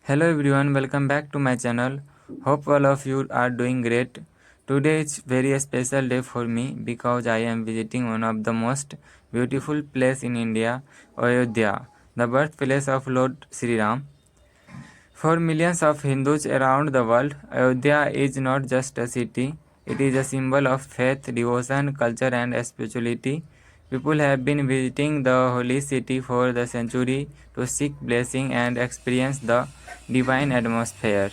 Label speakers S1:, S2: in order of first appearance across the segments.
S1: Hello everyone, welcome back to my channel. Hope all of you are doing great. Today is very special day for me because I am visiting one of the most beautiful place in India, Ayodhya, the birthplace of Lord Sri Ram. For millions of Hindus around the world, Ayodhya is not just a city, it is a symbol of faith, devotion, culture, and spirituality. People have been visiting the holy city for the century to seek blessing and experience the divine atmosphere.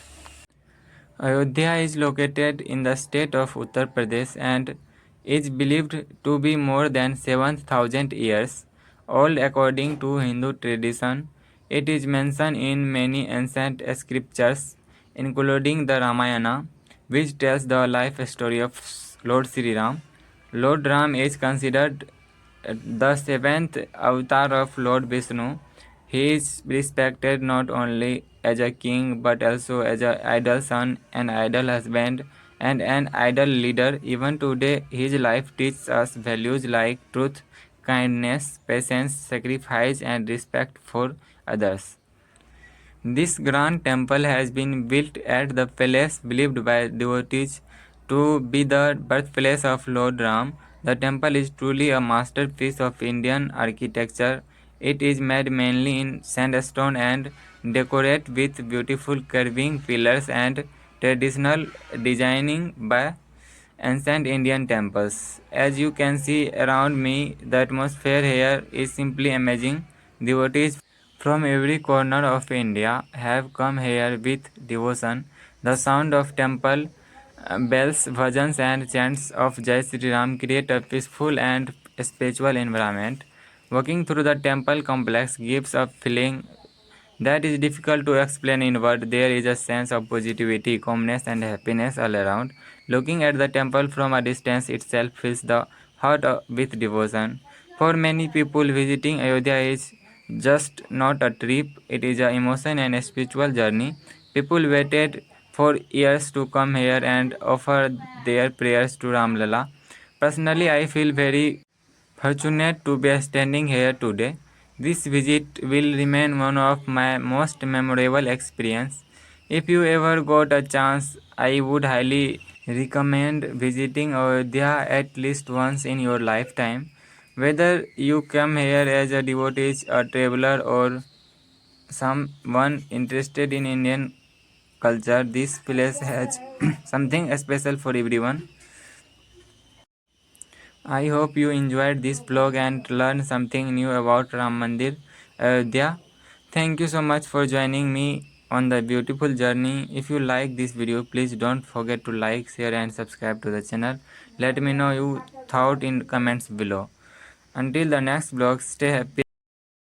S1: Ayodhya is located in the state of Uttar Pradesh and is believed to be more than 7,000 years old according to Hindu tradition. It is mentioned in many ancient scriptures, including the Ramayana, which tells the life story of Lord Sri Ram. Lord Ram is considered the seventh avatar of Lord Vishnu. He is respected not only as a king but also as an idol son, an idol husband, and an idol leader. Even today, his life teaches us values like truth, kindness, patience, sacrifice, and respect for others. This grand temple has been built at the palace believed by devotees to be the birthplace of Lord Ram. The temple is truly a masterpiece of Indian architecture. It is made mainly in sandstone and decorated with beautiful carving pillars and traditional designing by ancient Indian temples. As you can see around me, the atmosphere here is simply amazing. Devotees from every corner of India have come here with devotion. The sound of temple bells, bhajans, and chants of Jai Sri Ram create a peaceful and spiritual environment. Walking through the temple complex gives a feeling that is difficult to explain in words. There is a sense of positivity, calmness, and happiness all around. Looking at the temple from a distance itself fills the heart with devotion. For many people, visiting Ayodhya is just not a trip, it is an emotion and a spiritual journey. People waited for years to come here and offer their prayers to Ramlala. Personally, I feel very fortunate to be standing here today. This visit will remain one of my most memorable experience. If you ever got a chance, I would highly recommend visiting Ayodhya at least once in your lifetime. Whether you come here as a devotee, a traveler, or someone interested in Indian culture, this place has something special for everyone. I hope you enjoyed this vlog and learned something new about Ram Mandir Ayodhya. Thank you so much for joining me on the beautiful journey. If you like this video, please don't forget to like, share and subscribe to the channel. Let me know your thought in comments below. Until the next vlog, stay happy.